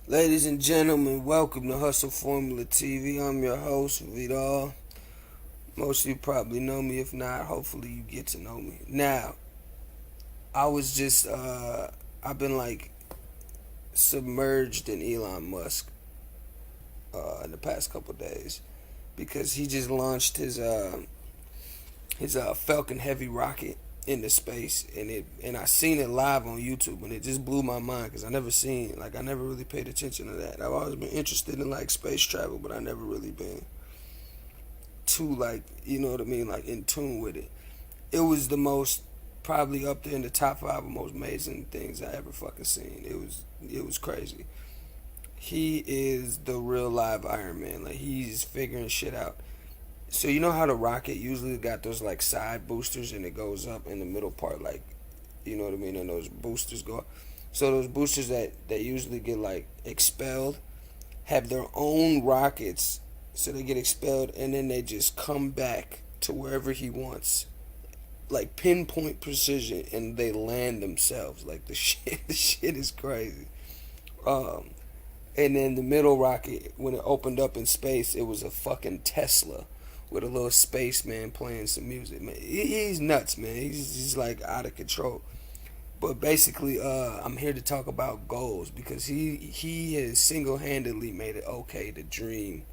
Ladies and gentlemen, welcome to Hustle Formula TV. I'm your host, Vidal. Most of you probably know me. If not, hopefully you get to know me. Now, I was just, I've been like submerged in Elon Musk in the past couple days because he just launched his Falcon Heavy rocket into space, and I seen it live on YouTube, and it just blew my mind because I never really paid attention to that. I've always been interested in like space travel, but I never really been too like, you know what I mean, like in tune with it. It was the most, probably up there in the top five of most amazing things I ever fucking seen. It was crazy. He is the real live Iron Man. Like, he's figuring shit out. So you know how the rocket usually got those like side boosters and it goes up in the middle part, like, you know what I mean, and those boosters go up. So those boosters that usually get like expelled have their own rockets, so they get expelled and then they just come back to wherever he wants, like pinpoint precision, and they land themselves. Like the shit, the shit is crazy. Um, and then the middle rocket, when it opened up in space, it was a fucking Tesla with a little spaceman playing some music. Man, he's nuts, man. He's like out of control. But basically, I'm here to talk about goals because he has single handedly made it okay to dream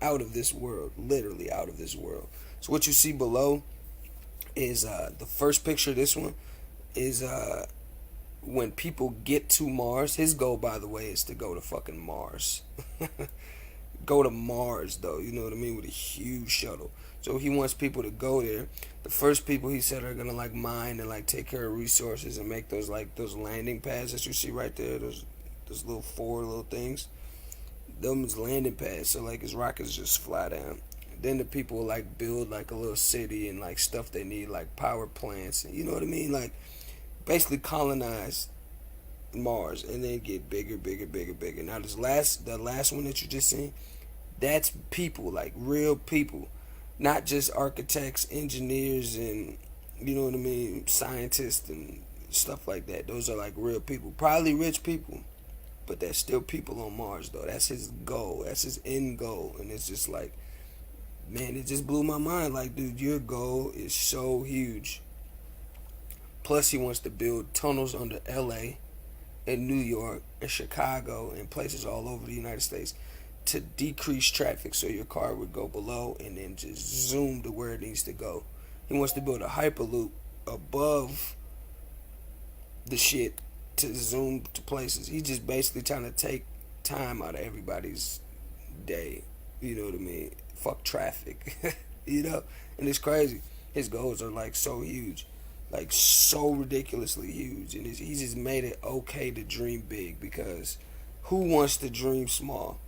out of this world, literally out of this world. So what you see below is the first picture. This one is when people get to Mars. His goal, by the way, is to go to fucking Mars. Go to Mars, though, you know what I mean, with a huge shuttle. So he wants people to go there. The first people he said are gonna like mine and like take care of resources and make those landing pads that you see right there. Those little four little things. Those landing pads. So like his rockets just fly down. Then the people will like build like a little city and like stuff they need, like power plants. You know what I mean? Like basically colonize Mars and then get bigger, bigger, bigger, bigger. Now the last one that you just seen, that's people, like real people, not just architects, engineers, and you know what I mean, scientists and stuff like that. Those are like real people, probably rich people, but there's still people on Mars though. That's his goal. That's his end goal, and it's just like, man, it just blew my mind. Like, dude, your goal is so huge. Plus, he wants to build tunnels under L.A. and New York and Chicago and places all over the United States to decrease traffic, so your car would go below and then just zoom to where it needs to go. He wants to build a hyperloop above the shit to zoom to places. He's just basically trying to take time out of everybody's day. You know what I mean? Fuck traffic. you know? And it's crazy. His goals are like so huge. Like so ridiculously huge. And he's just made it okay to dream big because who wants to dream small?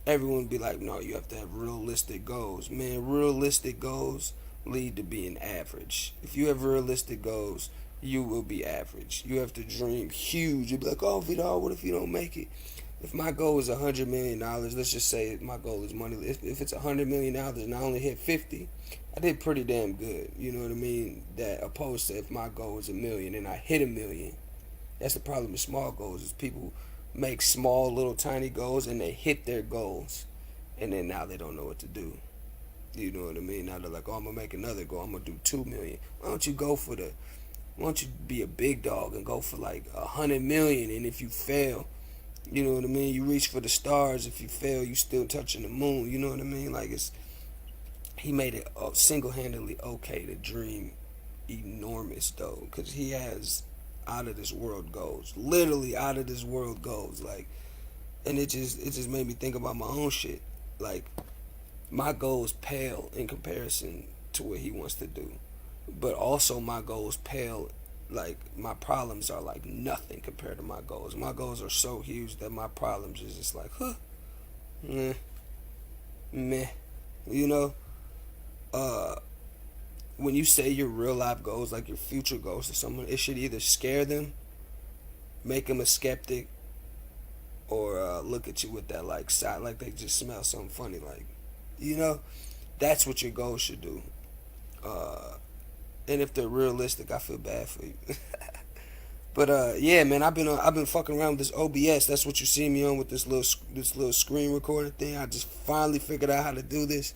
Everyone would be like, no, you have to have realistic goals. Man, realistic goals lead to being average. If you have realistic goals, you will be average. You have to dream huge. You'll be like, oh, Vidal, what if you don't make it? If my goal is $100 million, let's just say my goal is money. If it's $100 million and I only hit 50, I did pretty damn good. You know what I mean? That opposed to if my goal is a million and I hit a million. That's the problem with small goals is people make small little tiny goals and they hit their goals and then now they don't know what to do. You know what I mean? Now they're like, oh, I'm gonna make another goal. I'm gonna do 2 million. Why don't you be a big dog and go for like 100 million? And if you fail, you know what I mean, you reach for the stars. If you fail, you still touching the moon. You know what I mean? Like, it's he made it single-handedly okay to dream enormous though, because he has out of this world goals, literally out of this world goals. Like, and it just made me think about my own shit. Like, my goals pale in comparison to what he wants to do, but also my goals pale. Like, my problems are like nothing compared to my goals. My goals are so huge that my problems is just like, huh, meh, meh. You know, uh, when you say your real life goals, like your future goals to someone, it should either scare them, make them a skeptic, or look at you with that like side, like they just smell something funny. Like, you know, that's what your goals should do. Uh, and if they're realistic, I feel bad for you. But yeah, man, I've been fucking around with this OBS. That's what you see me on with this little screen recording thing. I just finally figured out how to do this.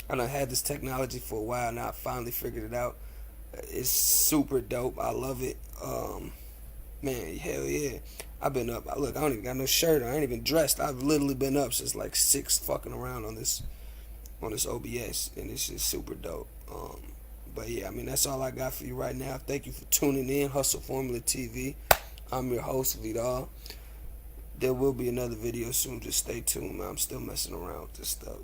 I done had this technology for a while now. I finally figured it out. It's super dope. I love it. Man, hell yeah. I've been up. Look, I don't even got no shirt. I ain't even dressed. I've literally been up since like 6 fucking around on this OBS, and it's just super dope. But yeah, I mean that's all I got for you right now. Thank you for tuning in, Hustle Formula TV. I'm your host Vidal. There will be another video soon. Just stay tuned, man. I'm still messing around with this stuff.